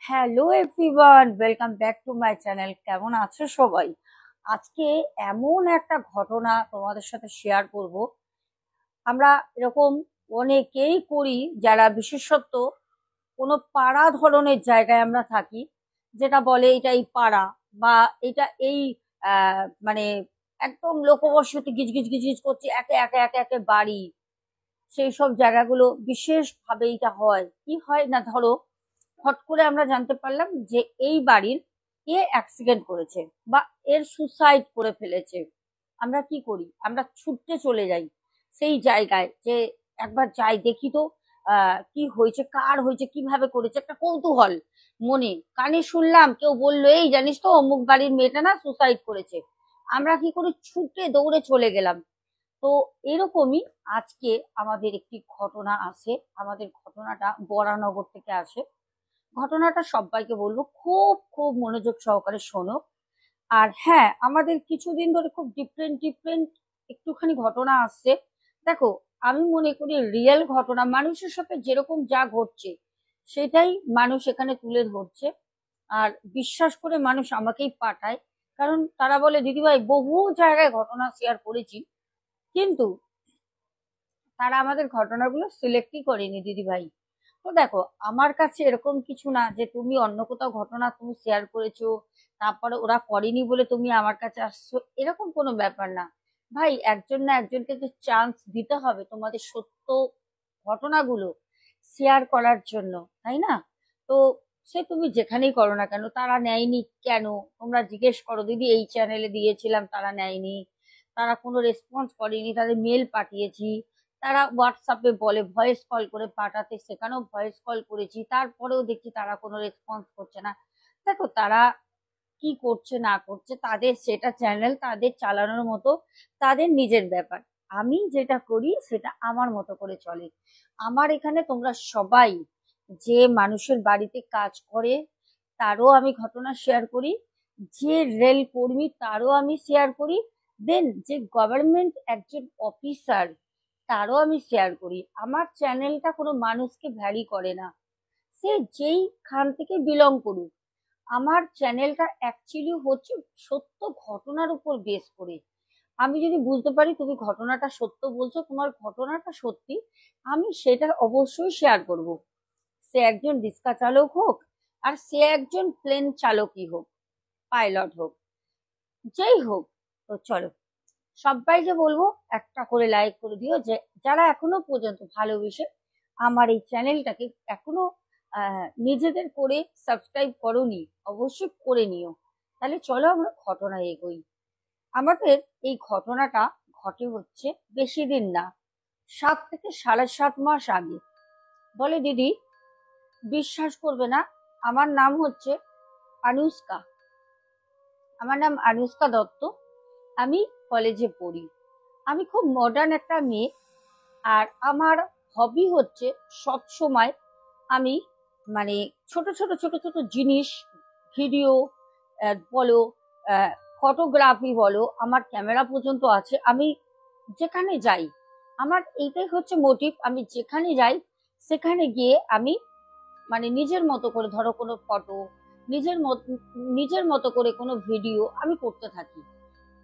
Hello everyone, welcome back to my channel. কেমন আছো সবাই? আজকে এমন একটা ঘটনা তোমাদের সাথে শেয়ার করব। আমরা এরকম অনেকেই করি, যারা বিশেষত কোনো পাড়া ধরনের জায়গায় আমরা থাকি, যেটা বলে এটা এই পাড়া বা এটা এই মানে একদম লোকবসতি গিজ গিজ গিজ গিজ করছে, একে একে একে একে বাড়ি। সেই সব জায়গাগুলো বিশেষভাবে এটা হয়, কি হয় না, ধরো হট করে আমরা জানতে পারলাম যে এই বাড়ির অ্যাক্সিডেন্ট করেছে বা এর সুসাইড করে ফেলেছে। আমরা কি করি? আমরা ছুটতে চলে যাই সেই জায়গায়, যে একবার যাই দেখি তো কি হয়েছে, কার হয়েছে, কিভাবে করেছে, একটা কৌতূহল মনে। কানে শুনলাম কেউ বললো, এই জানিস তো অমুক বাড়ির মেয়েটা না সুসাইড করেছে। আমরা কি করি? ছুটে দৌড়ে চলে গেলাম। তো এরকমই আজকে আমাদের একটি ঘটনা আছে। আমাদের ঘটনাটা বরানগর থেকে আসে। ঘটনাটা সবাইকে বলবো, খুব খুব মনোযোগ সহকারে শোনো। আর হ্যাঁ, আমাদের কিছুদিন ধরে খুব ডিফারেন্ট ডিফারেন্ট একটুখানি ঘটনা আসছে। দেখো, আমি মনে করি রিয়েল ঘটনা, মানুষের সাথে যেরকম যা ঘটছে সেটাই মানুষ এখানে তুলে ধরছে। আর বিশ্বাস করে মানুষ আমাকেই পাঠায়, কারণ তারা বলে দিদিভাই বহু জায়গায় ঘটনা শেয়ার করেছি, কিন্তু তারা আমাদের ঘটনাগুলো সিলেক্টই করেনি দিদিভাই। তো দেখো, আমার কাছে এরকম কিছু না যে তুমি অন্য কোথাও ঘটনা তুমি শেয়ার করেছো, তারপরে ওরা করেনি বলে তুমি আমার কাছে আসছো, এরকম কোনো ব্যাপার না। ভাই, একজন না একজনকে তো চান্স দিতে হবে তোমাদের সত্য ঘটনাগুলো শেয়ার করার জন্য, তাই না? তো সে তুমি যেখানেই করো না কেন, তারা নেয়নি কেন? তোমরা জিজ্ঞেস করো, দিদি এই চ্যানেলে দিয়েছিলাম তারা নেয়নি, তারা কোনো রেসপন্স করেনি, তাদের মেল পাঠিয়েছি, তারা হোয়াটসঅ্যাপে বলে ভয়েস কল করে পাঠাতে, সেখানেও ভয়েস কল করেছি, তারপরেও দেখছি তারা কোনো রেসপন্স করছে না। দেখো, তারা কি করছে না করছে তাদের, সেটা চ্যানেল তাদের চালানোর মতো, তাদের নিজের ব্যাপার। আমি যেটা করি সেটা আমার মতো করে চলে। আমার এখানে তোমরা সবাই যে মানুষের বাড়িতে কাজ করে তারও আমি ঘটনা শেয়ার করি, যে রেল কর্মী তারও আমি শেয়ার করি, দেন যে গভর্নমেন্ট একজন অফিসার তারও আমি শেয়ার করি। আমার চ্যানেলটা কোনো মানুষকে ভ্যারি করে না, সে যেই খান থেকে বিলং করুক। আমার চ্যানেলটা অ্যাকচুয়ালি হচ্ছে সত্য ঘটনার উপর বেস করে। আমি যদি বুঝতে পারি তুমি ঘটনাটা সত্য বলছো, তোমার ঘটনাটা সত্যি, আমি সেটা অবশ্যই শেয়ার করব। সে একজন রিক্সা চালক হোক, আর সে একজন প্লেন চালকই হোক, পাইলট হোক, যেই হোক। তো চলো, সবাইকে বলবো একটা করে লাইক করে দিও, যে যারা এখনো পর্যন্ত ভালোবেসে আমার এই চ্যানেলটাকে এখনো নিজেদের করে সাবস্ক্রাইব করোনি, অবশ্যই করে নিও। তাহলে চলো আমরা ঘটনায় এগোই। আমাদের এই ঘটনাটা ঘটে হচ্ছে বেশি দিন না, 7 থেকে 7.5 মাস আগে। বলে দিদি, বিশ্বাস করবে না, আমার নাম হচ্ছে আনুষ্কা। আমার নাম আনুষ্কা দত্ত। আমি কলেজে পড়ি। আমি খুব মডার্ন একটা মেয়ে। আর আমার হবি হচ্ছে সব সময় আমি মানে ছোট ছোট ছোট ছোট জিনিস, ভিডিও বলো, ফটোগ্রাফি বলো, আমার ক্যামেরা পর্যন্ত আছে। আমি যেখানে যাই, আমার এইটাই হচ্ছে মোটিভ, আমি যেখানে যাই সেখানে গিয়ে আমি নিজের মতো করে, ধরো কোনো ফটো, নিজের মতো নিজের মতো করে কোনো ভিডিও আমি করতে থাকি।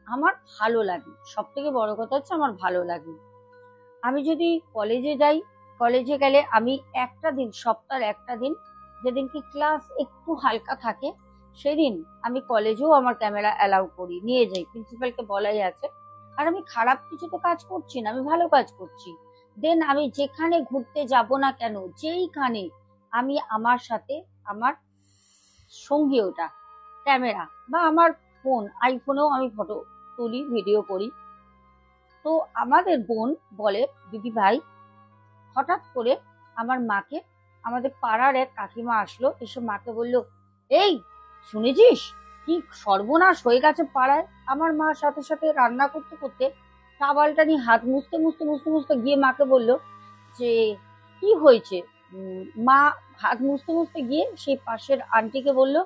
আমার ভালো লাগে, সব থেকে বড় কথা হচ্ছে আমার ভালো লাগে। আমি যদি কলেজে যাই, কলেজে গেলে আমি একটা দিন, সপ্তাহের একটা দিন, যেদিন কি ক্লাস একটু হালকা থাকে, সেদিন আমি কলেজেও আমার ক্যামেরা অ্যালাউ করি, নিয়ে যাই, প্রিন্সিপালকে বলাই আছে। আর আমি খারাপ কিছু তো কাজ করছি না, আমি ভালো কাজ করছি। দেন আমি যেখানে ঘুরতে যাব না কেন, যেইখানে, আমি আমার সাথে আমার সঙ্গী ওটা ক্যামেরা, বা আমার ফোন, আইফোনেও আমি ফটো তুলি, ভিডিও করি। তো আমাদের বোন বলে, দিদি ভাই, হঠাৎ করে আমার মাকে, আমাদের পাড়ার এক কাকিমা আসলো, এসে মাকে বললো, এই শুনেছিস কি সর্বনাশ হয়ে গেছে পাড়ায়? আমার মা সাথে সাথে রান্না করতে করতে টাওয়ালটা নিয়ে হাত মুছতে মুছতে মুছতে মুছতে গিয়ে মাকে বলল যে কি হয়েছে। মা হাত মুছতে মুছতে গিয়ে সেই পাশের আন্টিকে বলল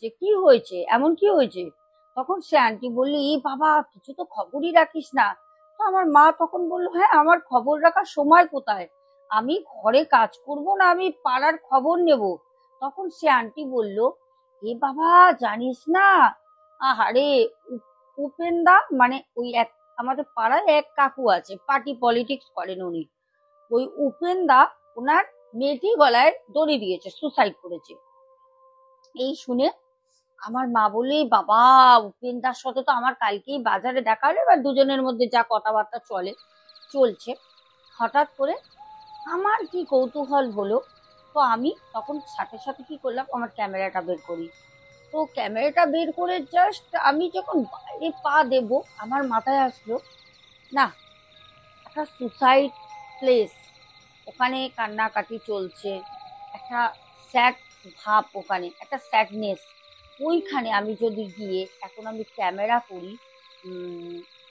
যে কি হয়েছে, এমন কি হয়েছে? তখন সে আন্টি বললো, ই বাবা, কিছু তো খবরই রাখিস না। তো আমার মা তখন বললো, হ্যাঁ, আমার খবর রাখার সময় কোথায়? আমি ঘরে কাজ করব না আমি পাড়ার খবর নেব? তখন সে আন্টি বলল, এ বাবা জানিস না, আহারে উপেনদা মানে ওই এক আমাদের পাড়ায় এক কাকু আছে, পার্টি পলিটিক্স করেন উনি, ওই উপেনদা ওনার মেয়েটি গলায় দড়ি দিয়েছে, সুসাইড করেছে। এই শুনে আমার মা বলে, বাবা উপেনদার সাথে তো আমার কালকেই বাজারে দেখা হলো, এবার দুজনের মধ্যে যা কথাবার্তা চলছে। হঠাৎ করে আমার কি কৌতূহল হলো, তো আমি তখন সাথে সাথে কি করলাম, আমার ক্যামেরাটা বের করি। তো ক্যামেরাটা বের করে জাস্ট আমি যখন বাইরে পা দেব, আমার মাথায় আসলো, না, একটা সুসাইড প্লেস, ওখানে কান্নাকাটি চলছে, একটা স্যাড ভাব, ওখানে একটা স্যাডনেস, ওইখানে আমি যদি গিয়ে এখন আমি ক্যামেরা করি,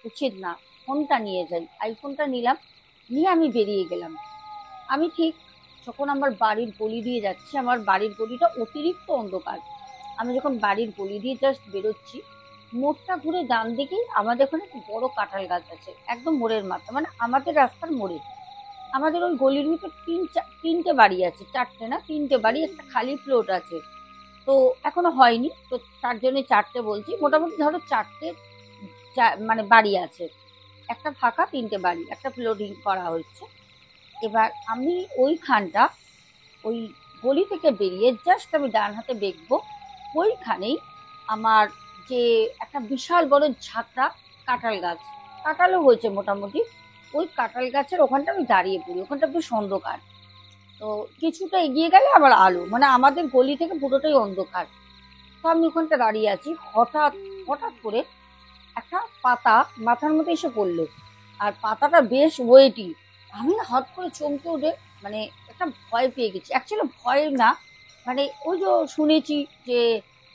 উচিত না। ফোনটা নিয়ে যাই, আইফোনটা নিলাম, নিয়ে আমি বেরিয়ে গেলাম। আমি ঠিক যখন আমার বাড়ির গলি দিয়ে যাচ্ছি, আমার বাড়ির গলিটা অতিরিক্ত অন্ধকার, আমি যখন বাড়ির গলি দিয়ে জাস্ট বেরোচ্ছি, মোড়টা ঘুরে ডান দিকেই আমাদের ওখানে একটা বড় কাঁঠাল গাছ আছে, একদম মোড়ের মাথা, মানে আমাদের রাস্তার মোড়ে। আমাদের ওই গলির ভিতর তিনটে বাড়ি আছে, চারটে না তিনটে বাড়ি, একটা খালি প্লট আছে, তো এখনো হয়নি, তো তার জন্য চারটে বলছি, মোটামুটি ধরো চারটে মানে বাড়ি আছে, একটা ফাঁকা, তিনটে বাড়ি, একটা প্লটিং করা হচ্ছে। এবার আমি ওইখানটা, ওই গলি থেকে বেরিয়ে জাস্ট আমি ডান হাতে দেখবো, ওইখানেই আমার যে একটা বিশাল বড় ঝাঁকড়া কাঁঠাল গাছ, কাঁঠালও হয়েছে মোটামুটি, ওই কাঁঠাল গাছের ওখানটা আমি দাঁড়িয়ে পড়ি, ওখানটা বেশ অন্ধকার। তো কিছুটা এগিয়ে গেলে আবার আলো, মানে আমাদের গলি থেকে পুরোটাই অন্ধকার। তো আমি ওখানটা দাঁড়িয়ে আছি, হঠাৎ হঠাৎ করে একটা পাতা মাথার মধ্যে এসে পড়লো, আর পাতাটা বেশ ওয়েটি। আমি না হট করে চমকে উঠে, মানে একটা ভয় পেয়ে গেছি, অ্যাকচুয়ালি ভয় না, মানে ওই যে শুনেছি যে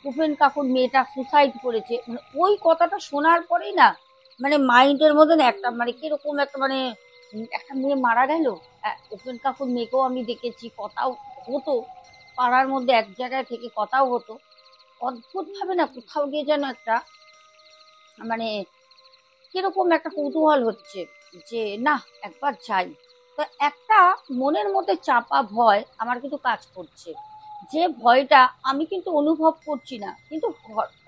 উপেন কাকুর মেয়েটা সুসাইড করেছে, মানে ওই কথাটা শোনার পরেই না, মানে মাইন্ডের মধ্যে না একটা মানে কিরকম একটা মানে একটা মেয়ে মারা গেল। উপেন কাকুর মেয়েকেও আমি দেখেছি, কথাও হতো পাড়ার মধ্যে, এক জায়গায় থেকে কথাও হতো। অদ্ভুত ভাবে না কোথাও গিয়ে যেন একটা মানে কিরকম একটা কৌতূহল হচ্ছে যে না, একবার যাই। তো একটা মনের মধ্যে চাপা ভয় আমার কিন্তু কাজ করছে, যে ভয়টা আমি কিন্তু অনুভব করছি না, কিন্তু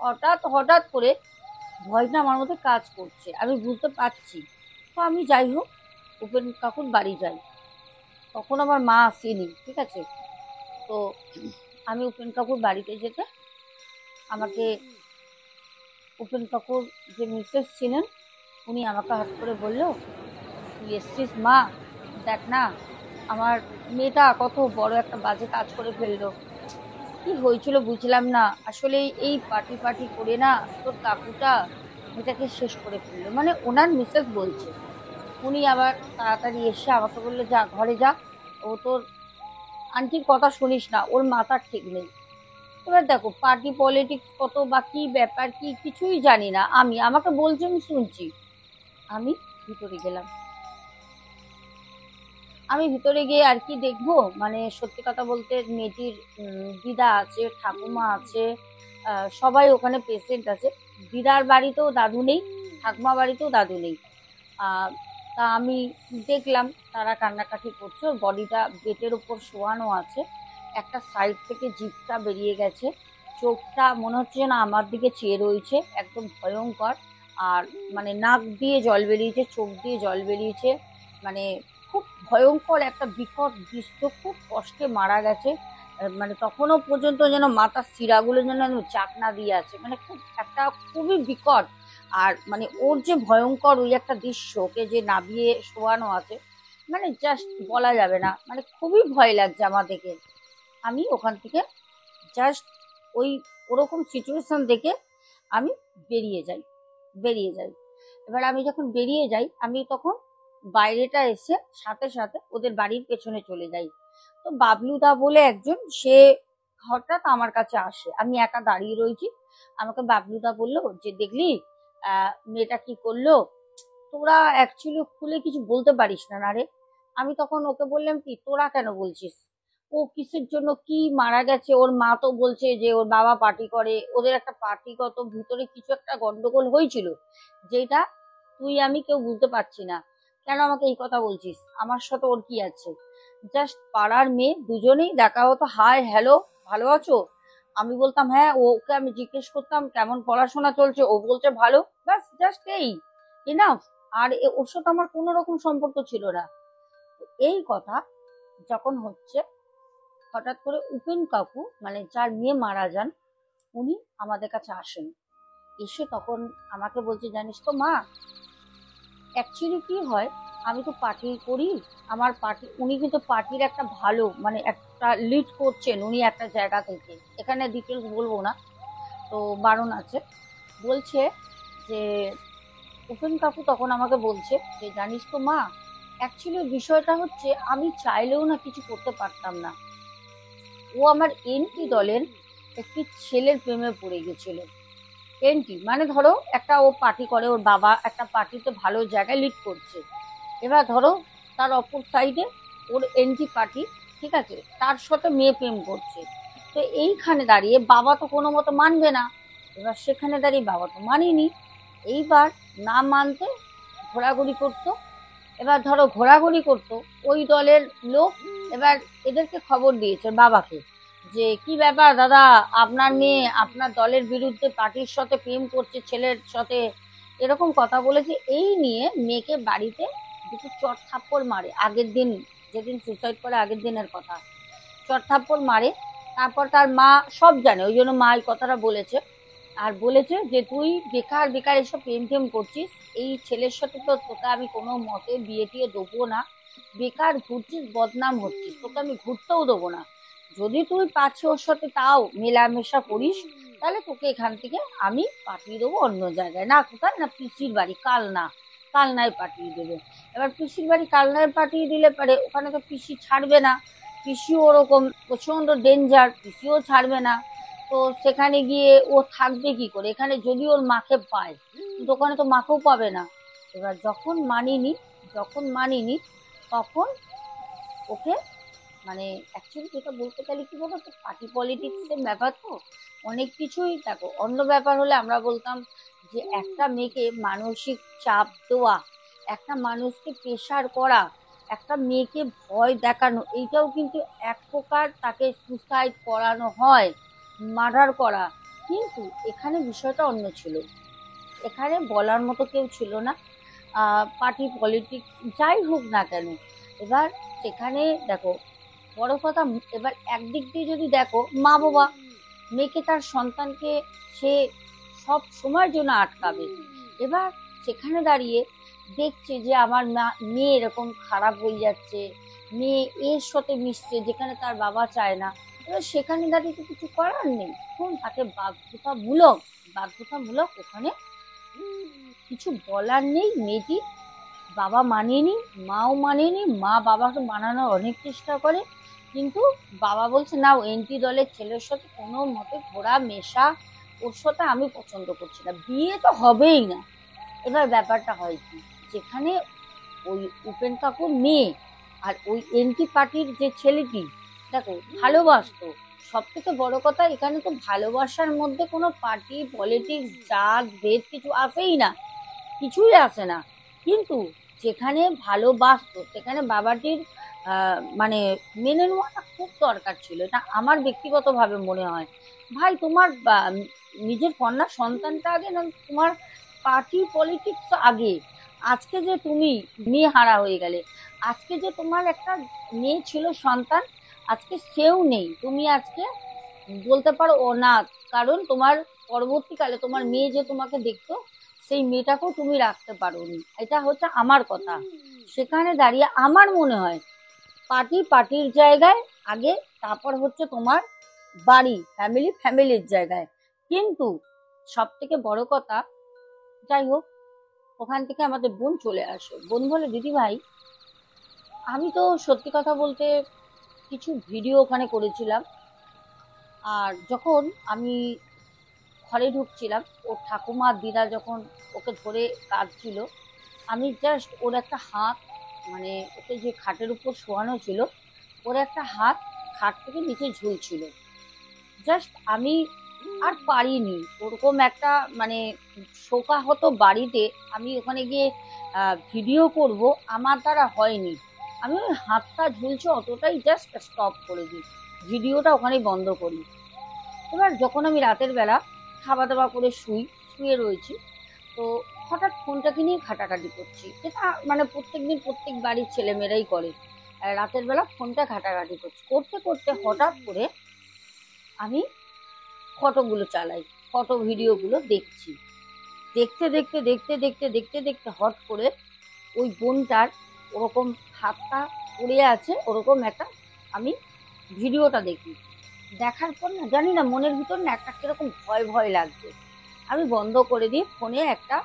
হঠাৎ হঠাৎ করে ভয়টা আমার মধ্যে কাজ করছে, আমি বুঝতে পারছি। তো আমি যাই হোক উপেন কাকুর বাড়ি যাই, তখন আমার মা আসেনি, ঠিক আছে। তো আমি উপেন কাকুর বাড়িতে যেতে, আমাকে উপেন কাকুর যে মিসেস ছিলেন, উনি আমাকে হাত করে বললো, তুই এসছিস মা, দেখ না আমার মেয়েটা কত বড় একটা বাজে কাজ করে ফেললো। কি হয়েছিল বুঝলাম না, আসলে এই পার্টি পার্টি করে না তোর কাকুটা মেয়েটাকে শেষ করে ফেললো, মানে ওনার মিসেস বলছে। উনি আবার তাড়াতাড়ি এসে আমাকে বললো, যা ঘরে যা, ও তোর আন্টির কথা শুনিস না, ওর মাথার ঠিক নেই। এবার দেখো পার্টি পলিটিক্স কত বা কি ব্যাপার, কি কিছুই জানি না আমি, আমাকে বলছে আমি শুনছি। আমি ভিতরে গেলাম, আমি ভিতরে গিয়ে আর কি দেখবো, মানে সত্যি কথা বলতে মেয়েটির দিদা আছে, ঠাকুমা আছে, সবাই ওখানে পেশেন্ট আছে। দিদার বাড়িতেও দাদু নেই, ঠাকুমা বাড়িতেও দাদু নেই। তা আমি দেখলাম তারা কান্নাকাটি করছে, ওর বডিটা বেটের উপর শোয়ানো আছে, একটা সাইড থেকে জিভটা বেরিয়ে গেছে, চোখটা মনে হচ্ছে যেন আমার দিকে চেয়ে রয়েছে, একদম ভয়ঙ্কর। আর মানে নাক দিয়ে জল বেরিয়েছে, চোখ দিয়ে জল বেরিয়েছে, মানে খুব ভয়ঙ্কর একটা বিকট দৃশ্য, খুব কষ্টে মারা গেছে। মানে তখনও পর্যন্ত যেন মাথার শিরাগুলো যেন চাকনা দিয়ে আছে, মানে খুব একটা খুবই বিকট। আর মানে ওর যে ভয়ঙ্কর ওই একটা দৃশ্য, ওকে যে নাবিয়ে শোয়ানো আছে, মানে জাস্ট বলা যাবে না, মানে খুবই ভয় লাগছে আমার দেখে। আমি ওখান থেকে জাস্ট ওই ওরকম সিচুয়েশন দেখে আমি বেরিয়ে যাই। এবার আমি যখন বেরিয়ে যাই, আমি তখন বাইরেটা এসে সাথে সাথে ওদের বাড়ির পেছনে চলে যাই। তো বাবলুদা বলে একজন, সে হঠাৎ আমার কাছে আসে, আমি একা দাঁড়িয়ে রয়েছি, আমাকে বাবলুদা বললো যে দেখলি মেয়েটা কি করলো, তোরা অ্যাকচুয়ালি খুলে কিছু বলতে পারিস না না রে। আমি তখন ওকে বললাম, কি তোরা কেন বলছিস, ও কিসের জন্য কি মারা গেছে, ওর মা তো বলছে যে ওর বাবা পার্টি করে, ওদের একটা পার্টিগত ভিতরে কিছু একটা গন্ডগোল হয়েছিল, যেটা তুই আমি কেউ বুঝতে পারছি না। কেন আমাকে এই কথা বলছিস, আমার সাথে ওর কি আছে, জাস্ট পাড়ার মেয়ে, দুজনেই দেখা হতো, হাই হ্যালো, ভালো আছো? আমি বলতাম হ্যাঁ। ওকে আমি জিজ্ঞেস করতাম কেমন পড়াশোনা চলছে, ও বলছে ভালো। ব্যাস, জাস্ট এই ইনাফ। আর ওর সাথে আমার কোনো রকম সম্পর্ক ছিল না। এই কথা যখন হচ্ছে, হঠাৎ করে উপেন কাকু, মানে যার মেয়ে মারা যান, উনি আমাদের কাছে আসেন। এসে তখন আমাকে বলছে, জানিস তো মা, অ্যাকচুয়ালি কি হয়, আমি তো পার্টি করি। আমার পার্টি, উনি কিন্তু পার্টির একটা ভালো, মানে একটা লিড করছেন উনি একটা জায়গা থেকে। এখানে ডিটেলস বলবো না, তো বারণ আছে। বলছে যে, উপেন কাকু তখন আমাকে বলছে যে, জানিস তো মা, অ্যাকচুয়ালি বিষয়টা হচ্ছে আমি চাইলেও না কিছু করতে পারতাম না। ও আমার এনটি দলের একটি ছেলের প্রেমে পড়ে গেছিল। এনটি মানে ধরো একটা, ও পার্টি করে, ওর বাবা একটা পার্টিতে ভালো জায়গায় লিড করছে। এবার ধরো তার অপর সাইডে ওর এনটি পার্টি, ঠিক আছে, তার সাথে মেয়ে প্রেম করছে। তো এইখানে দাঁড়িয়ে বাবা তো কোনো মতো মানবে না। এবার সেখানে দাঁড়িয়ে বাবা তো মানিনি। এইবার না মানতে ঘোরাঘুরি করতো। এবার ধরো ঘোরাঘুরি করতো ওই দলের লোক। এবার এদেরকে খবর দিয়েছে বাবাকে, যে কি ব্যাপার দাদা, আপনার মেয়ে আপনার দলের বিরুদ্ধে পার্টির সাথে প্রেম করছে, ছেলের সাথে এরকম কথা বলেছে। এই নিয়ে মেয়েকে বাড়িতে দুটো চট থাপ্পড় মারে। আগের দিন, যেদিন সুসাইড করে আগের দিনের কথা, চট থাপ্পড় মারে। তারপর তার মা সব জানে, ওই জন্য মা এই কথাটা বলেছে। আর বলেছে যে, তুই বেকার বেকার এসব প্রেম টেম করছিস, এই ছেলের সাথে তো তোকে আমি কোনো মতে বিয়ে টিয়ে দেবো না। বেকার ঘুরছিস, বদনাম হচ্ছিস, তোকে আমি ঘুরতেও দেবো না। যদি তুই পাচ্ছে ওর সাথে তাও মেলামেশা করিস, তাহলে তোকে এখান থেকে আমি পাঠিয়ে দেবো অন্য জায়গায়। না কোথায়, না পিসির বাড়ি কালনা, কালনায় পাঠিয়ে দেবে। এবার পিসির বাড়ি কালনায় পাঠিয়ে দিলে পারে, ওখানে তো পিসি ছাড়বে না। পিসিও ওরকম প্রচন্ড ডেঞ্জার, পিসিও ছাড়বে না। তো সেখানে গিয়ে ও থাকবে কি করে? এখানে যদি ওর মাকে পায়, কিন্তু ওখানে তো মাকেও পাবে না। এবার যখন মানিনি তখন ওকে, মানে অ্যাকচুয়ালি যেটা বলতে গেলে কি বলো তো, পার্টি পলিটিক্সের ব্যাপার তো অনেক কিছুই। দেখো, অন্য ব্যাপার হলে আমরা বলতাম যে একটা মেয়েকে মানসিক চাপ দেওয়া, একটা মানুষকে প্রেশার করা, একটা মেয়েকে ভয় দেখানো, এইটাও কিন্তু এক প্রকার তাকে সুসাইড করানো হয়, মার্ডার করা। কিন্তু এখানে বিষয়টা অন্য ছিল। এখানে বলার মতো কেউ ছিল না। পার্টি পলিটিক্স যাই হোক না কেন, এবার সেখানে দেখো বড় কথা, এবার একদিক দিয়ে যদি দেখো, মা বাবা মেয়েকে, তার সন্তানকে সে সব সময়ের জন্য আটকাবে। এবার সেখানে দাঁড়িয়ে দেখছে যে আমার মেয়ে এরকম খারাপ হয়ে যাচ্ছে, মেয়ে এর সাথে মিশছে যেখানে তার বাবা চায় না। এবার সেখানে দাঁড়িয়ে তো কিছু করার নেই, তখন তাকে বাধ্যতামূলক ওখানে কিছু বলার নেই। মেয়েটি বাবা মানেনি, মাও মানেনি, মা বাবাকে মানানোর অনেক চেষ্টা করে, কিন্তু বাবা বলছে না, ও এনটি দলের ছেলের সাথে কোনো মতে ঘোরা মেশা, ওর সাথে আমি পছন্দ করছি না, বিয়ে তো হবেই না। এবার ব্যাপারটা হয় কি, যেখানে ওই উপেন কাকুর মেয়ে আর ওই এনটি পার্টির যে ছেলেটি, দেখো ভালোবাসতো। সব থেকে বড় কথা, এখানে তো ভালোবাসার মধ্যে কোনো পার্টি পলিটিক্স জাত ভেদ কিছু আসেই না, কিছুই আসে না। কিন্তু যেখানে ভালোবাসতো সেখানে বাবাটির মানে মেনে নেওয়াটা খুব দরকার ছিল, এটা আমার ব্যক্তিগতভাবে মনে হয়। ভাই, তোমার নিজের কন্যা সন্তানটা আগে, না তোমার পার্টি পলিটিক্স আগে? আজকে যে তুমি মেয়ে হারা হয়ে গেলে, আজকে যে তোমার একটা মেয়ে ছিল সন্তান, আজকে সেও নেই, তুমি আজকে বলতে পারো অনাথ। কারণ তোমার পরবর্তীকালে তোমার মেয়ে যে তোমাকে দেখতো, সেই মেয়েটাকেও তুমি রাখতে পারোনি। এটা হচ্ছে আমার কথা। সেখানে দাঁড়িয়ে আমার মনে হয় পার্টির জায়গায় আগে, তারপর হচ্ছে তোমার বাড়ি, ফ্যামিলির জায়গায়। কিন্তু সব থেকে বড় কথা, যাই হোক, ওখান থেকে আমাদের বোন চলে আসে। বোন বলে, দিদি ভাই, আমি তো সত্যি কথা বলতে কিছু ভিডিও ওখানে করেছিলাম। আর যখন আমি ঘরে ঢুকছিলাম, ওর ঠাকুমা দিদা যখন ওকে ধরে কাঁদছিল, আমি জাস্ট ওর একটা হাত, মানে ওকে যে খাটের উপর শোয়ানো ছিল, ওর একটা হাত খাট থেকে নিচে ঝুলছিল। জাস্ট আমি আর পারিনি ওরকম একটা, মানে শোকাহত বাড়িতে আমি ওখানে গিয়ে ভিডিও করব, আমার দ্বারা হয়নি। আমি ওই হাতটা ঝুলছে অতটাই জাস্ট স্টপ করে দিই। ভিডিওটা ওখানেই বন্ধ করি। এবার যখন আমি রাতের বেলা খাওয়া দাওয়া করে শুয়ে রয়েছি, তো হঠাৎ ফোনটাকে নিয়ে ঘাটাঘাটি করছি, যেটা মানে প্রত্যেকদিন প্রত্যেক বাড়ির ছেলেমেয়েরাই করে। রাতের বেলা ফোনটা ঘাটাঘাটি করছি, করতে করতে হঠাৎ করে আমি ফটোগুলো চালাই, ফটো ভিডিওগুলো দেখছি। দেখতে দেখতে দেখতে দেখতে দেখতে দেখতে হট করে ওই বোনটার ওরকম হাতটা পড়ে আছে, ওরকম একটা আমি ভিডিওটা দেখি। দেখার পর না জানি না মনের ভিতর না একটা কিরকম ভয় ভয় লাগছে। আমি বন্ধ করে দিয়ে ফোনে একটা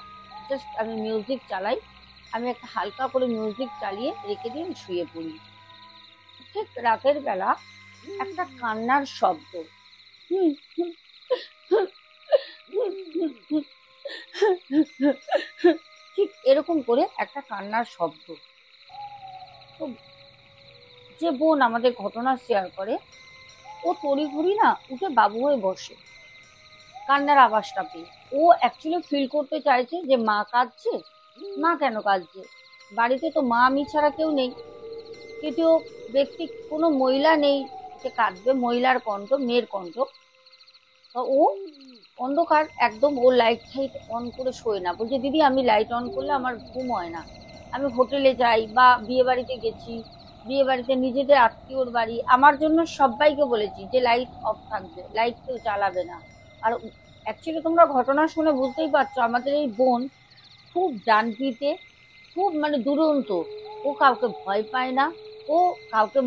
জাস্ট আমি মিউজিক চালাই, আমি একটা হালকা করে মিউজিক চালিয়ে রেখে দিয়ে শুয়ে পড়ি। ঠিক রাতের বেলা একটা কান্নার শব্দ, ঠিক এরকম করে একটা কান্নার শব্দ। তো যে বোন আমাদের ঘটনা শেয়ার করে, ও তড়িঘড়ি না উঠে বাবু হয়ে বসে কান্নার আওয়াজটা পেয়ে। ও অ্যাকচুয়ালি ফিল করতে চাইছে যে মা কাঁদছে। মা কেন কাঁদছে? বাড়িতে তো মা আমি ছাড়া কেউ নেই, তৃতীয় ব্যক্তি কোনো মহিলা নেই যে কাঁদবে, মহিলার কণ্ঠ, মেয়ের কণ্ঠ। তো ও অন্ধকার একদম, ও লাইট ফাইট অন করে শোয় না। বলছে দিদি আমি লাইট অন করলে আমার ঘুম হয় না। আমি হোটেলে যাই বা বিয়ে বাড়িতে গেছি, বিয়ে বাড়িতে নিজেদের আত্মীয়র বাড়ি, আমার জন্য সবাইকে বলেছি যে লাইট অফ থাকবে, লাইট কেউ জ্বালাবে না। আর অ্যাকচুয়ালি তোমরা ঘটনা শুনে বুঝতেই পারছো আমাদের এই বোন খুব ডানপিটে, খুব মানে দুরন্ত। ও কাউকে ভয় পায় না, ও কাউকে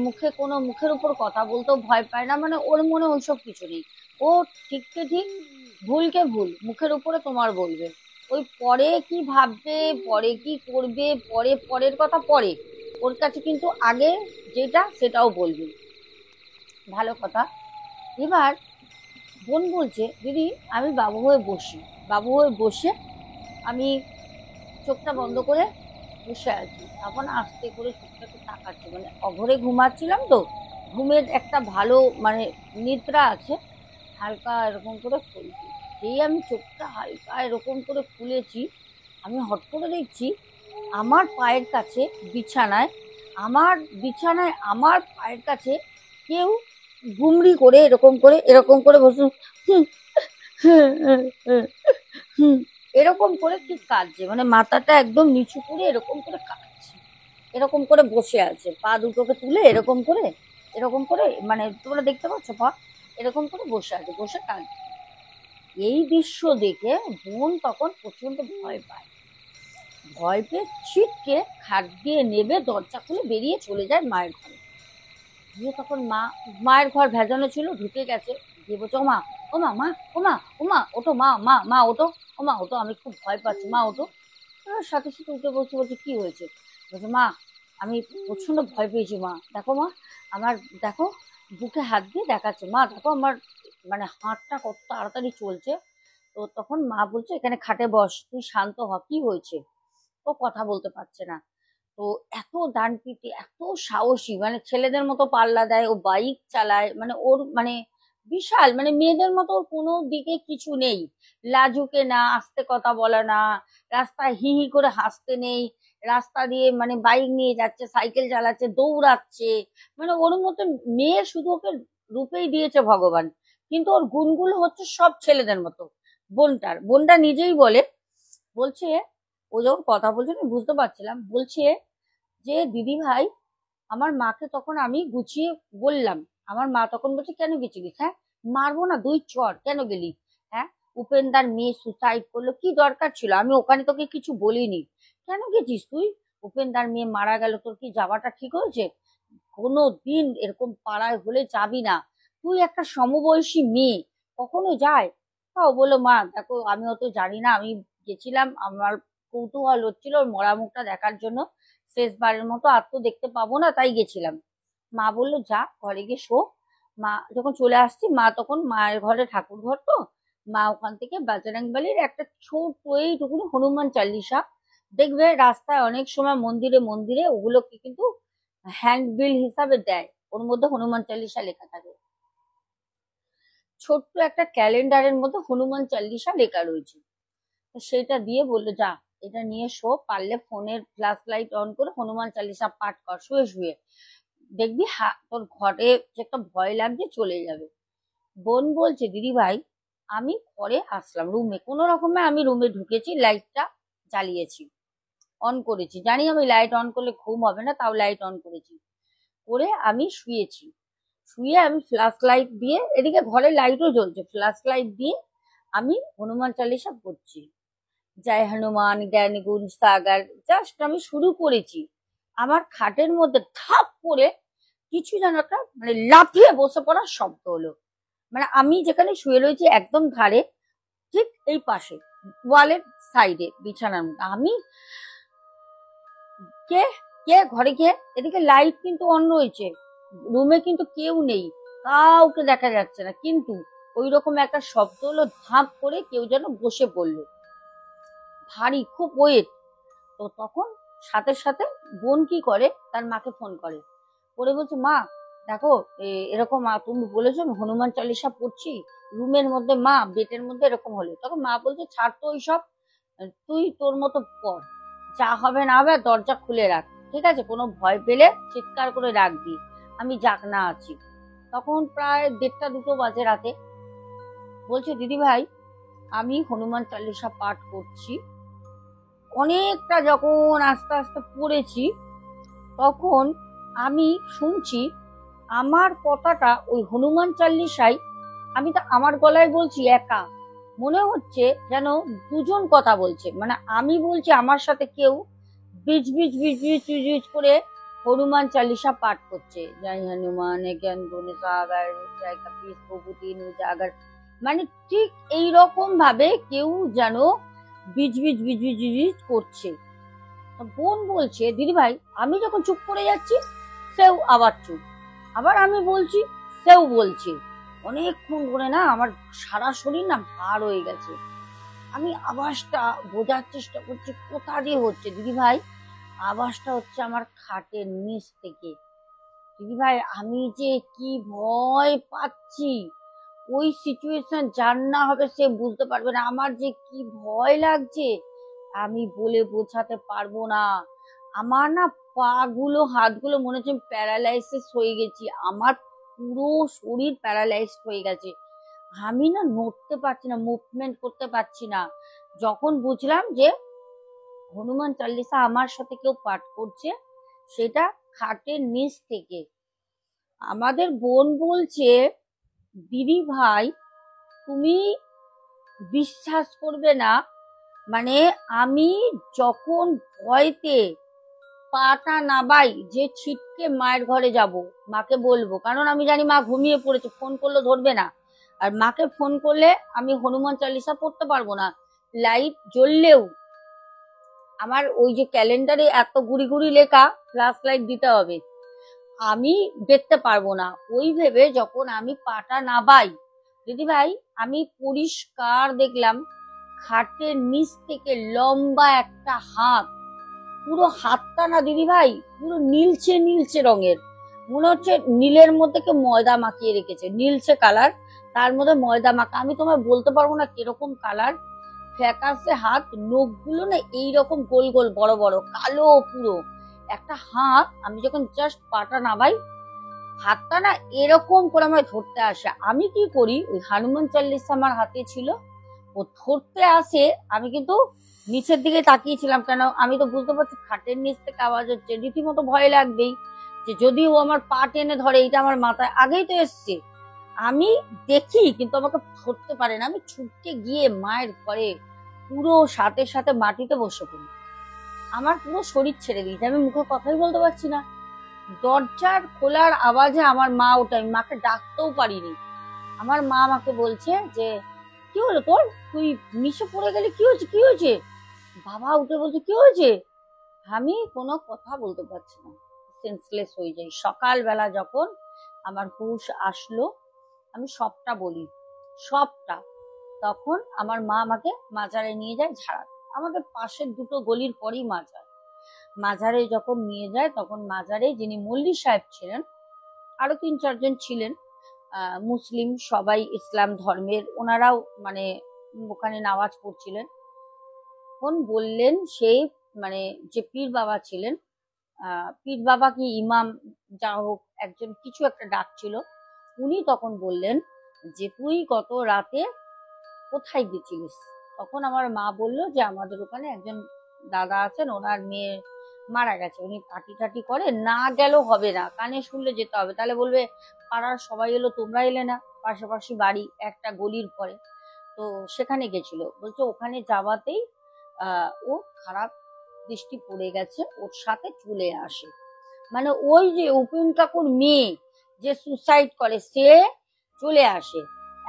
মুখের উপর কথা বলতেও ভয় পায় না, মানে ওর মনে ওইসব কিছু নেই। ও ঠিককে ঠিক, ভুলকে ভুল, মুখের উপরে তোমার বলবে। ওই পরে কি ভাববে, পরে কি করবে, পরের কথা পরে, ওর কাছে কিন্তু আগে যেটা সেটাও বলবে। ভালো কথা। এবার বোন বলছে দিদি আমি বাবু হয়ে বসি, বাবু হয়ে বসে আমি চোখটা বন্ধ করে বসে আছি। তখন আস্তে করে চোখটাকে তাকাচ্ছি, মানে অঘরে ঘুমাচ্ছিলাম তো, ঘুমের একটা ভালো মানে নিদ্রা আছে। হালকা এরকম করে খুলছি, যেই আমি চোখটা হালকা এরকম করে খুলেছি, আমি হট করে দেখছি আমার পায়ের কাছে বিছানায়, আমার পায়ের কাছে কেউ গুমড়ি করে এরকম করে বসে হুম, হুম, হুম, হুম, হুম, এরকম করে কি কাঁদছে, মানে মাথাটা একদম নিচু করে এরকম করে কাঁদছে, এরকম করে বসে আছে, পা দুটোকে তুলে এরকম করে মানে তোমরা দেখতে পাচ্ছ পা এরকম করে বসে আছে, বসে কাঁদছে। এই দৃশ্য দেখে বোন তখন প্রচন্ড ভয় পায়, ভয় পেয়ে ছিটকে খাট দিয়ে নেবে দরজা খুলে বেরিয়ে চলে যায় মায়ের ঘরে। গিয়ে তখন মায়ের ঘর ভেজানো ছিল, ঢুকে গেছে। গিয়ে বলছে ওমা, ওমা, মা, ওমা, ওমা ওটো, মা, মা, মা ওটো, ওমা ওটো, আমি খুব ভয় পাচ্ছি, মা ওটো। সাথে সাথে উঠে বসে বলছে কি হয়েছে? বলছে মা আমি প্রচন্ড ভয় পেয়েছি মা, দেখো মা আমার, দেখো বুকে হাত দিয়ে দেখাচ্ছে, মা দেখো আমার মানে হাতটা কত তাড়াতাড়ি চলছে। তো তখন মা বলছে এখানে খাটে বস, তুই শান্ত হ, কি হয়েছে? ও কথা বলতে পারছে না। তো এত ডানপিটে, এত সাহসী, মানে ছেলেদের মতো পাল্লা দেয়, ও বাইক চালায়, মানে ওর মানে বিশাল, মানে মেয়েদের মতো ওর কোনো দিকে কিছু নেই। লাজুকে না, আস্তে কথা বলে না, রাস্তায় হি হি করে হাসতে নেই, রাস্তা দিয়ে মানে বাইক নিয়ে যাচ্ছে, সাইকেল চালাচ্ছে, দৌড়াচ্ছে, মানে ওর মতো মেয়ে শুধু ওকে রূপেই দিয়েছে ভগবান। কিন্তু ওর গুণগুলো হচ্ছে সব ছেলেদের মতো। বোনটা নিজেই বলছে, ও যখন কথা বলছে আমি বুঝতে পারছিলাম, বলছে যে দিদি ভাই আমার মাকে তখন আমি গুছিয়ে বললাম। আমার মা তখন বলছে কেন গেছিলিস? হ্যাঁ, মারবো না, দুই চর, কেন গেলি? হ্যাঁ, উপেন্দার মেয়ে সুসাইড করলো, কি দরকার ছিল? আমি ওখানে তোকে কিছু বলিনি, কেন গেছিস তুই? উপেন্দার মেয়ে মারা গেল, তোর কি যাওয়াটা ঠিক হয়েছে? কোনো দিন এরকম পাড়ায় হলে যাবি না, তুই একটা সমবয়সী মেয়ে, কখনো যায়? তাও বললো মা দেখো আমি অত জানি না, আমি গেছিলাম, আমার কৌতূহল হচ্ছিল ওর মরা মুখটা দেখার জন্য, শেষবারের মতো আর তো দেখতে পাবো না, তাই গেছিলাম। মা বললো যা ঘরে গিয়ে শো। মা যখন চলে আসছি, মা তখন মায়ের ঘরে ঠাকুর ঘর তো, মা ওখান থেকে বাজরাংবালির একটা ছোট এইটুকুনি হনুমান চালিসা, দেখবে রাস্তায় অনেক সময় মন্দিরে মন্দিরে ওগুলোকে কিন্তু হ্যান্ডবিল হিসাবে দেয়, ওর মধ্যে হনুমান চালিসা লেখা থাকে, ছোট্ট একটা ক্যালেন্ডারের মধ্যে হনুমান চালিসা লেখা রয়েছে। তো সেটা দিয়ে বললো যা এটা নিয়ে শো, পারলে ফোনের ফ্ল্যাশ লাইট অন করে হনুমান চালিসা পাঠ কর শুয়ে শুয়ে। দেখবি তোর ঘরে যে একটা ভয় লাগছে চলে যাবে। বোন বলছে দিদি ভাই আমি ঘরে আসলাম, রুমে কোনো রকমে আমি রুমে ঢুকেছি, লাইটটা জ্বালিয়েছি, অন করেছি, জানি আমি লাইট অন করলে ঘুম হবে না, তাও লাইট অন করেছি, করে আমি শুয়েছি। শুয়ে আমি ফ্ল্যাশ লাইট দিয়ে, এদিকে ঘরে লাইটও জ্বলছে, ফ্ল্যাশ লাইট দিয়ে আমি হনুমান চালিসা পড়ছি, জয় হনুমান জ্ঞান গুণ সাগর, জাস্ট আমি শুরু করেছি, আমার খাটের মধ্যে ধাপ করে কিছু যেন একটা মানে লাফিয়ে বসে পড়ার শব্দ হলো। মানে আমি যেখানে শুয়ে রয়েছি একদম ধারে, ঠিক এই পাশে ওয়ালের সাইডে বিছানার মধ্যে, আমি কে কে ঘরে কে, এদিকে লাইট কিন্তু অন রয়েছে, রুমে কিন্তু কেউ নেই, কাউকে দেখা যাচ্ছে না, কিন্তু ওই রকম একটা শব্দ হলো, ধাপ করে কেউ যেন বসে পড়লো, ভারী খুব ওয়েট। তো তখন সাথে সাথে বোন কি করে, তার মাকে ফোন করে, করে বলছে মা দেখো এরকম তুমি বলেছো আমি হনুমান চালিসা পড়ছি রুমের মধ্যে, মা বেটের মধ্যে এরকম হলো। তখন মা বলছে ছাড় তো ওইসব, তুই তোর মতো পড়, যা হবে না হবে দরজা খুলে রাখ, ঠিক আছে, কোনো ভয় পেলে চিৎকার করে রাখবি, আমি জাগনা আছি। তখন প্রায় 1:30-2 বাজে রাতে, বলছে দিদি ভাই আমি হনুমান চালিসা পাঠ করছি, অনেকটা যখন আস্তে আস্তে পড়েছি, তখন আমি শুনছি আমার কথাটা ওই হনুমান চাল্লিশায়, আমি তো আমার গলায় বলছি একা, মনে হচ্ছে যেন দুজন কথা বলছে, মানে আমি বলছি আমার সাথে কেউ beach beach beach beach beach beach করে হনুমান চালিসা পাঠ করছে, জয় হনুমান জ্ঞান গুণ সাগর জয় কপীশ প্রভু তিন উজাগর, মানে ঠিক এইরকম ভাবে কেউ যেন beach beach beach beach beach করছে। বোন বলছে দিদি ভাই আমি যখন চুপ করে যাচ্ছি সেও আবার চুপ, আবার আমি বলছি সেও বলছে, অনেকক্ষণ করে না আমার সারা শরীর না ভার হয়ে গেছে, আমি আওয়াজটা বোঝার চেষ্টা করছি কোথা দিয়ে হচ্ছে, দিদি ভাই আওয়াজটা হচ্ছে আমার খাটের নিচ থেকে। দিদি ভাই আমি যে কি ভয় পাচ্ছি, ওই সিচুয়েশন যার না হবে সে বুঝতে পারবে না আমার যে কি ভয় লাগছে, আমি বলে বোঝাতে পারবো না। আমার না পা গুলো হাত গুলো মনে হচ্ছে প্যারালাইসিস হয়ে গেছি, আমার পুরো শরীর প্যারালাইজ হয়ে গেছে, আমি না নড়তে পারছি না, মুভমেন্ট করতে পারছি না। যখন বুঝলাম যে হনুমান চাল্লিশা আমার সাথে কেউ পাঠ করছে, সেটা খাটের নিচ থেকে। আমাদের বোন বলছে দিদি ভাই তুমি বিশ্বাস করবে না, মানে আমি যখন ভয়তে পাটা নাবাই যে ছিটকে মায়ের ঘরে যাব, মাকে বলবো, কারণ আমি জানি মা ঘুমিয়ে পড়েছে, ফোন করলে ধরবে না, আর মাকে ফোন করলে আমি হনুমান চালিসা পড়তে পারবো না, লাইট জ্বললেও আমার ওই যে ক্যালেন্ডারে এত গুড়ি গুড়ি লেখা ফ্ল্যাশ লাইট দিতে হবে, আমি দেখতে পারবো না, ওই ভেবে যখন আমি পাটা নাবাই দিদি ভাই আমি পরিষ্কার দেখলাম খাটের নিচ থেকে লম্বা একটা হাত, পুরো হাতটা না দিদি ভাই পুরো নীলচে নীলচে রঙের, মনে হচ্ছে নীলের মধ্যে কেউ ময়দা মাখিয়ে রেখেছে, নীলচে কালার, তার মধ্যে ময়দা মাখা, আমি তোমায় বলতে পারবো না কিরকম কালার, ফ্যাকাশে হাত, নখগুলো না এইরকম গোল গোল বড় বড় কালো পুরো একটা হাত, আমি যখন জাস্ট পাটা নামাই হাতটা না এরকম করে আমায় ধরতে আসে, আমি কি করি ওই হনুমান চাল্লিশা আমার হাতে ছিল, ও ধরতে আসে, আমি কিন্তু নিচের দিকে তাকিয়েছিলাম, কেন আমি তো বুঝতে পারছি খাটের নিচ থেকে আওয়াজ হচ্ছে, রীতিমতো ভয় লাগবেই যে যদি ও আমার পা টেনে ধরে, এটা আমার মাথায় আগেই তো এসছে, আমি দেখি কিন্তু আমাকে ধরতে পারে না, আমি ছুটতে গিয়ে মায়ের ঘরে পুরো সাথে সাথে মাটিতে বসে পড়ি, আমার পুরো শরীর ছেড়ে দিয়েছে, আমি মুখে কথাই বলতে পারছি না, দরজার খোলার আওয়াজে আমার মা ওঠে, আমি মাকে ডাকতেও পারিনি, আমার মা আমাকে বলছে যে কি হলো তোর, তুই নিচে পড়ে গেলে, কি হয়েছে কি হয়েছে, বাবা উঠে বলছে কি হয়েছে, আমি কোনো কথা বলতে পারছি না, সেন্সলেস হয়ে যাই। সকালবেলা যখন আমার হুঁশ আসলো, আমি সবটা বলি, সবটা, তখন আমার মা আমাকে মাজারে নিয়ে যায় ঝাড়াতে, আমাদের পাশের দুটো গলির পরই মাজার, মাজারে যখন নিয়ে যায় তখন মাজারে যিনি মল্লি সাহেব ছিলেন, আরো 3-4 জন ছিলেন মুসলিম, সবাই ইসলাম ধর্মের, ওনারাও মানে ওখানে নামাজ পড়ছিলেন, তখন বললেন সেই মানে যে পীর বাবা ছিলেন পীর বাবা কি ইমাম, যা হোক একজন কিছু একটা ডাক ছিল। উনি তখন বললেন যে তুই গত রাতে কোথায় গেছিলিস? তখন আমার মা বলল যে আমাদের ওখানে একজন দাদা আছেন, ওনার মেয়ে মারা গেছে, উনি পার্টি টাটি করে, না গেলেও হবে না, কানে শুনলে যেতে হবে, তাহলে বলবে পাড়ার সবাই এলো তোমরা এলে না, পাশাপাশি বাড়ি একটা গলির পরে। তো সেখানে গেছিল, বলছে ওখানে যাওয়াতেই ও খারাপ দৃষ্টি পড়ে গেছে, ওর সাথে চলে আসে। মানে ওই যে উপেন কাকুর মেয়ে যে সুসাইড করে সে চলে আসে।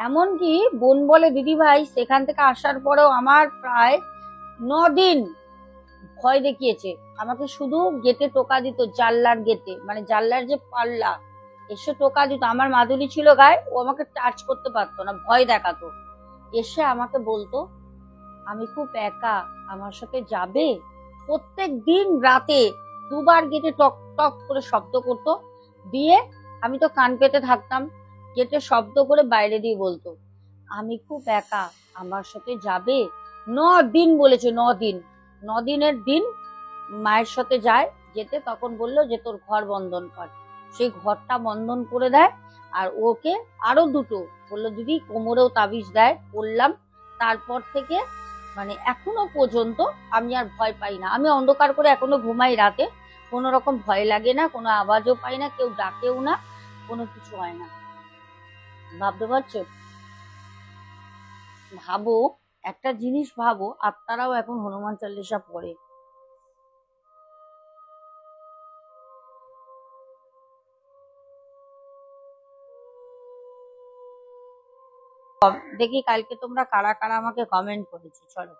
এমনকি বোন বলে দিদি ভাই সেখান থেকে আসার পরেও আমার প্রায় 9 দিন ভয় দেখিয়েছে। আমাকে শুধু গেটে টোকা দিত, জানলার গেটে, মানে জানলার যে পাল্লা, এসে টোকা দিত। আমার মাদুলি ছিল গায়ে, ও আমাকে টাচ করতে পারতো না, ভয় দেখাতো। এসে আমাকে বলতো আমি খুব একা, আমার সাথে যাবে? প্রত্যেক দিন রাতে 2বার গেটে টক টক করে শব্দ করতো, দিয়ে আমি তো কান পেতে থাকতাম, গেটে শব্দ করে বাইরে দিয়ে বলতো আমি খুব একা, আমার সাথে যাবে? 9 দিন বলেছে, 9 দিন। 9 দিনের দিন মায়ের সাথে যায়, যেতে তখন বললো যে তোর ঘর বন্ধন কর। সেই ঘরটা বন্ধন করে দেয়। আর ওকে আরো 2টো বললো দিদি কোমরেও তাবিজ দেয়, পড়লাম। তারপর থেকে মানে এখনো পর্যন্ত আমি আর ভয় পাই না। আমি অন্ধকার করে এখনো ঘুমাই রাতে, কোনো রকম ভয় লাগে না, কোনো আওয়াজও পাই না, কেউ ডাকেও না, কোনো কিছু হয় না। ভাবতে পারছো? ভাবো, একটা জিনিস ভাবো, আত্মারাও এখন হনুমান চল্লিশা পড়ে। দেখি কালকে তোমরা কারা কারা আমাকে কমেন্ট করেছো, চলো।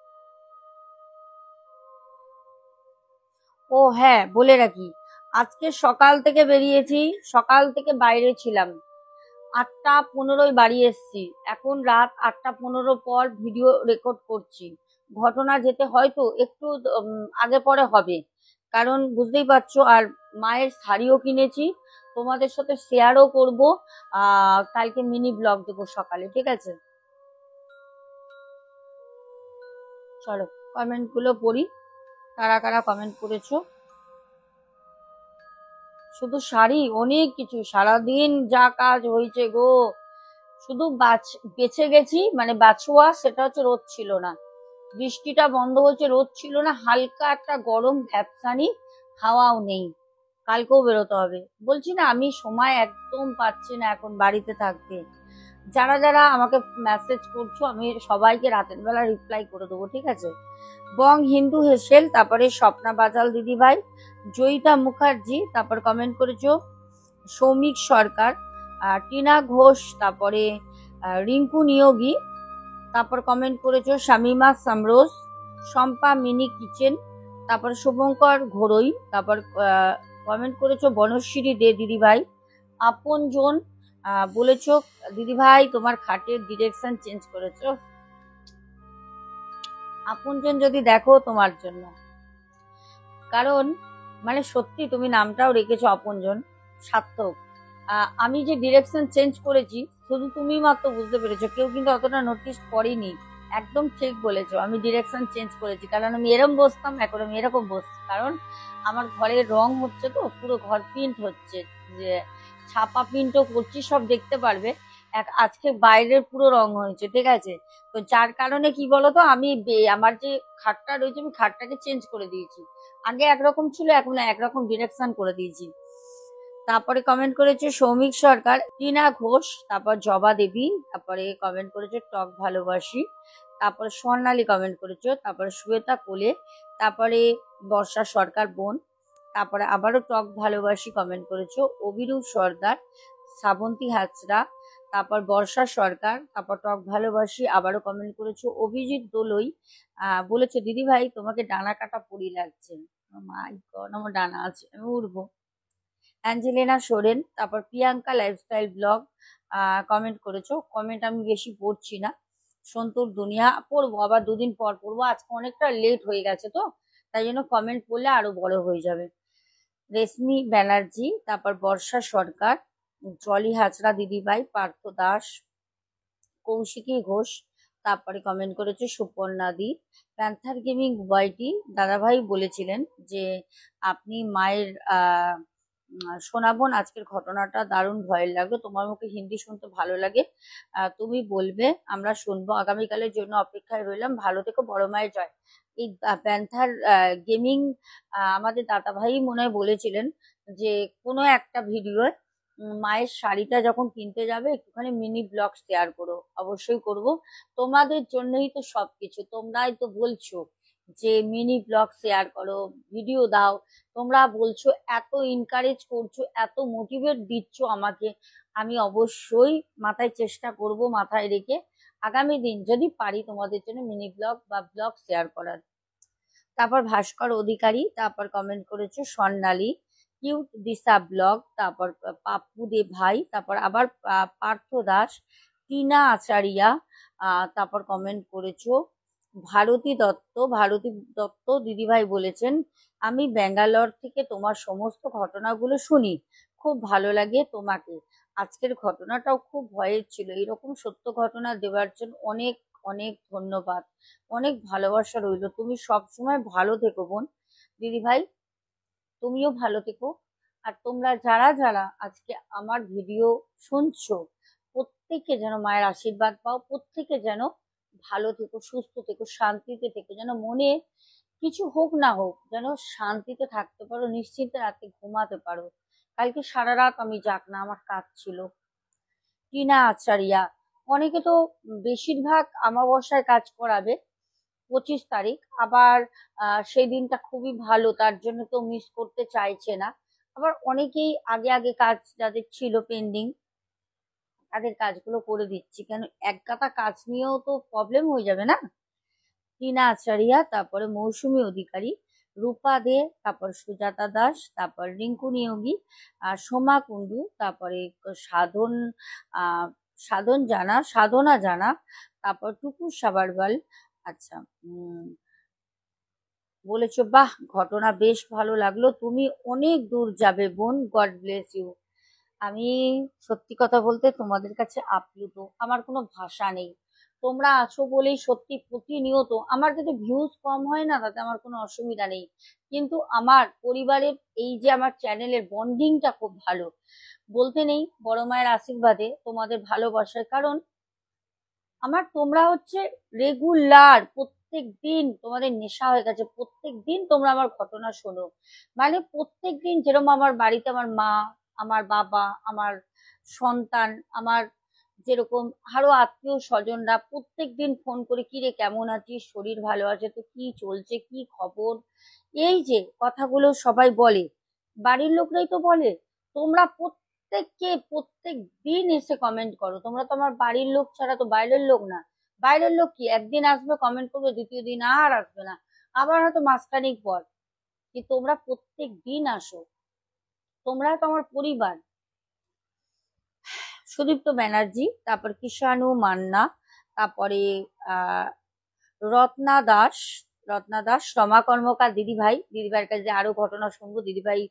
ও হ্যাঁ, বলে রাখি, আজকে সকাল থেকে বেরিয়েছি, সকাল থেকে বাইরে ছিলাম, 8টা 15 বাড়ি এসছি, এখন রাত 8টা 15 পর ভিডিও রেকর্ড করছি। ঘটনা যেতে হয়তো একটু আগে পরে হবে, কারণ বুঝতেই পারছো। আর মায়ের শাড়িও কিনেছি, তোমাদের সাথে শেয়ারও করব। কালকে মিনি ব্লগ দেবো সকালে, ঠিক আছে? চলো কমেন্ট গুলো পড়ি, কারা কারা কমেন্ট করেছো। শুধু শাড়ি, অনেক কিছু, সারাদিন যা কাজ হয়েছে গো। শুধু বেঁচে গেছি, মানে বাছুয়া, সেটা হচ্ছে রোদ ছিল না, বৃষ্টিটা বন্ধ হয়েছে, রোদ ছিল না, হালকা একটা গরম ভ্যাপসানি, হাওয়াও নেই। কালকেও বেরোতে হবে। বলছি না, আমি সময় একদম পাচ্ছি না এখন বাড়িতে থাকতে। যারা যারা আমাকে মেসেজ করছো আমি সবাইকে রাতের বেলা রিপ্লাই করে দেবো, ঠিক আছে? বং হিন্দু হেসেল, তারপরে স্বপ্না বাজাল দিদি ভাই, জয়িতা মুখার্জি, তারপর কমেন্ট করেছো সৌমিক সরকার, টিনা ঘোষ, তারপরে রিঙ্কু নিয়োগী, তারপর কমেন্ট করেছো শামিমা সামরোজ, শম্পা মিনি কিচেন, তারপর শুভঙ্কর ঘোড়ই, তারপর কমেন্ট করেছো বনশ্রী দে দিদি ভাই, আপন জন, বলেছো দিদি ভাই তোমার খাটের ডিরেকশন চেঞ্জ করেছো। আপনজন যদি দেখো তোমার জন্য, কারণ মানে সত্যি তুমি নামটাও রেখেছো আপনজন, সার্থক। আমি যে ডিরেকশন চেঞ্জ করেছি শুধু তুমি মাত্র বুঝতে পেরেছো, কেউ কিন্তু অতটা নোটিস করেনি। একদম ঠিক বলেছো, আমি ডিরেকশন চেঞ্জ করেছি, কারণ আমি এরকম বসতাম, এখন আমি এরকম বসছি, কারণ আমার ঘরের রং হচ্ছে, তো পুরো ঘর প্রিন্ট হচ্ছে, যে ছাপা প্রিন্টও করছি, সব দেখতে পারবে। আজকে বাইরের পুরো রং হয়েছে, ঠিক আছে? তো যার কারণে কি বলতো, আমি আমার যে খাটটা রয়েছে আমি খাটটাকে চেঞ্জ করে দিয়েছি। আগে একরকম ছিল, এখন একরকম ডিরেকশন করে দিয়েছি। তারপরে কমেন্ট করেছে সৌমিক সরকার, টিনা ঘোষ, তারপর জবা দেবী, তারপরে কমেন্ট করেছে টক ভালোবাসি, তারপরে স্বর্ণালী কমেন্ট করেছে, তারপরে শ্বেতা কোলে, তারপরে বর্ষা সরকার বোন, তারপরে আবারও টক ভালোবাসি কমেন্ট করেছো অভিরূপ সর্দার, শ্রাবন্তী হাজরা, তারপর বর্ষা সরকার, তারপর টক ভালোবাসি আবারও কমেন্ট করেছো অভিজিৎ দোলই, বলেছে দিদি ভাই তোমাকে ডানা কাটা পরি লাগছে। মাই গড, আমার ডানা আছে, আমি উঠবো। অ্যাঞ্জেলিনা সোরেন, তারপর প্রিয়াঙ্কা লাইফস্টাইল ব্লগ কমেন্ট করেছো। কমেন্ট আমি বেশি পড়ছি না, সন্তুর দুনিয়া পড়বো, আবার 2 দিন পর পড়বো, আজকে অনেকটা লেট হয়ে গেছে, তো তাই জন্য কমেন্ট পড়লে আরো বড় হয়ে যাবে। রেশমি ব্যানার্জি, তারপর বর্ষা সরকার, জলি হাজরা দিদিভাই, পার্থ দাস, কৌশিকী ঘোষ, তারপরে কমেন্ট করেছে সুপর্ণাদি। প্যান্থার গেমিং বয়টি দাদাভাই বলেছিলেন যে আপনি মায়ের শোনাবোন, আজকের ঘটনাটা দারুণ ভয়ের লাগলো, তোমার মুখে হিন্দি শুনতে ভালো লাগে, তুমি বলবে, আমরা শুনবো, আগামীকালের জন্য অপেক্ষায় রইলাম, ভালো থেকো, বড় মায়ের জয়। এই প্যান্থার গেমিং আমাদের দাদাভাই মনে হয় বলেছিলেন যে কোনো একটা ভিডিওয় মায়ের শাড়িটা যখন কিনতে যাবে একটুখানি মিনি ব্লগ শেয়ার করো। অবশ্যই করব, তোমাদের জন্যই তো সবকিছু, তোমরাই তো বলছো যে মিনি ব্লগ শেয়ার করো, ভিডিও দাও, তোমরা বলছো, এত এনকারেজ করছো, এত মোটিভেট দিচ্ছ আমাকে, আমি অবশ্যই মাথায় চেষ্টা করব, মাথায় রেখে আগামী দিন যদি পারি তোমাদের জন্য মিনি ব্লগ বা ব্লগ শেয়ার করার। তারপর ভাস্কর অধিকারী, তারপর কমেন্ট করেছে স্বর্ণালী, কিউট দিশা ব্লগ, তারপর পাপ্পু দে ভাই, তারপর আবার পার্থ দাস, টিনা আচারিয়া, তারপর কমেন্ট করেছো ভারতী দত্ত দিদিভাই বলেছেন আমি ব্যাঙ্গালোর থেকে তোমার সমস্ত ঘটনাগুলো শুনি, খুব ভালো লাগে তোমাকে, আজকের ঘটনাটাও খুব ভয়ের ছিল, এরকম সত্য ঘটনা দেওয়ার জন্য অনেক অনেক ধন্যবাদ, অনেক ভালোবাসা রইলো, তুমি সবসময় ভালো থেকো বোন। দিদিভাই তুমিও ভালো থেকো। আর তোমরা যারা যারা আজকে আমার ভিডিও শুনছো প্রত্যেকে যেন মায়ের আশীর্বাদ পাও, প্রত্যেকে যেন ভালো থেকো, সুস্থ থেকো, শান্তিতে থেকো, যেন মনে কিছু হোক না হোক যেন শান্তিতে থাকতে পারো, নিশ্চিন্তে রাতে ঘুমাতে পারো। কালকে সারা রাত আমি যাক না, আমার কাজ ছিল। টিনা আচারিয়া, অনেকে তো বেশিরভাগ আমাবস্যায় কাজ করাবে 25 তারিখ, আবার সেই দিনটা খুবই ভালো, তার জন্য তো মিস করতে চাইছে না, আবার অনেকেই আগে আগে কাজ যাদের ছিল পেন্ডিং তাদের কাজগুলো করে দিচ্ছি, কেন এক গাদা কাজ নিয়েও তো প্রবলেম হয়ে যাবে না। টিনা আচারিয়া, তারপরে মৌসুমী অধিকারী, রূপা দে, তারপর সুজাতা দাস, তারপর রিঙ্কু নিয়োগী, সোমা কুণ্ডু, তারপরে সাধন সাধনা জানা, তারপর টুকু সাবারওয়াল। আচ্ছা, বলেছো বাহ ঘটনা বেশ ভালো লাগলো, তুমি অনেক দূর যাবে বোন, গড ব্লেস ইউ। আমি সত্যি কথা বলতে তোমাদের কাছে আপ্লুত, আমার কোনো ভাষা নেই, তোমরা আছো বলেই সত্যি প্রতিনিয়ত, আমার যদি ভিউজ কম হয় না তাতে আমার কোনো অসুবিধা নেই, কিন্তু আমার পরিবারের এই যে আমার চ্যানেলের বন্ডিংটা খুব ভালো, বলতে নেই বড় মায়ের আশীর্বাদে, তোমাদের ভালোবাসার কারণ আমার তোমরা হচ্ছে রেগুলার, প্রত্যেক দিন তোমাদের নেশা হয়ে গেছে, প্রত্যেক দিন তোমরা আমার ঘটনা শোনো, মানে প্রত্যেক দিন যেরকম আমার বাড়িতে আমার মা, আমার বাবা, আমার সন্তান, আমার যেরকম আরো আত্মীয় স্বজনরা প্রত্যেক দিন ফোন করে কি রে কেমন আছিস, শরীর ভালো আছে তো, কি চলছে, কি খবর, এই যে কথাগুলো সবাই বলে, বাড়ির লোকরাই তো বলে, তোমরা প্রত্যেককে প্রত্যেক দিন এসে কমেন্ট করো, তোমরা তো আমার বাড়ির লোক ছাড়া তো বাইরের লোক না, বাইরের লোক কি একদিন আসবে কমেন্ট করবে, দ্বিতীয় দিন আর আসবে না, আবার হয়তো মাসখানেক পর, কি তোমরা প্রত্যেক দিন আসো, তোমরা তো আমার পরিবার। সুদীপ্ত ব্যানার্জি, তারপর কিষাণু মান্না, তারপরে আহ রত্না দাস, রমা কর্মকার দিদিভাইয়ের কাছে আরো ঘটনা শুনবো, দিদিভাই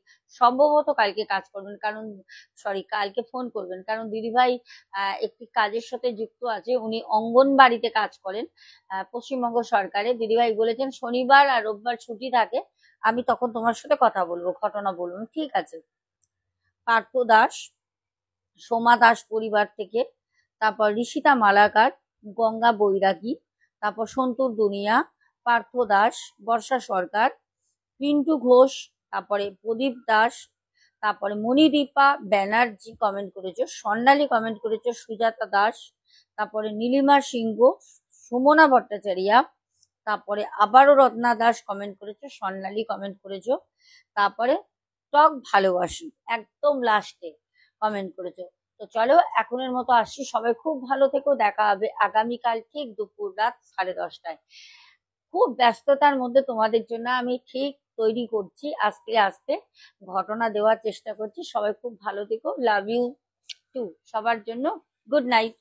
সম্ভবত কালকে কাজ করবেন, কারণ কালকে ফোন করবেন, কারণ দিদিভাই একটি কাজের সাথে যুক্ত আছে, উনি অঙ্গনবাড়িতে কাজ করেন পশ্চিমবঙ্গ সরকারে, দিদিভাই বলেছেন শনিবার আর রোববার ছুটি থাকে, আমি তখন তোমার সাথে কথা বলবো, ঘটনা বলবো, ঠিক আছে। পার্থ দাস, সোমা দাস পরিবার থেকে, তারপর ঋষিতা মালাকার, গঙ্গা বৈরাগী, তারপর সন্তুর দুনিয়া, পার্থ দাস, বর্ষা সরকার, পিন্টু ঘোষ, তারপরে প্রদীপ দাস, তারপরে মণিদীপা ব্যানার্জি কমেন্ট করেছে, স্বর্ণালী কমেন্ট করেছে, সুজাতা দাস, তারপরে নীলিমা সিংহ, সুমনা ভট্টাচারিয়া, তারপরে আবারও রত্না দাস কমেন্ট করেছে, স্বর্ণালী কমেন্ট করেছো, তারপরে টক ভালোবাসি একদম লাস্টে কমেন্ট করেছো। তো চলো এখনের মতো আসছি, সবাই খুব ভালো থেকো, দেখা হবে আগামীকাল ঠিক দুপুর রাত 10:30টায়। খুব ব্যস্ততার মধ্যে তোমাদের জন্য আমি ঠিক তৈরি করছি, আস্তে আস্তে ঘটনা দেওয়ার চেষ্টা করছি, সবাই খুব ভালো থেকো, লাভ ইউ টু, সবার জন্য গুড নাইট।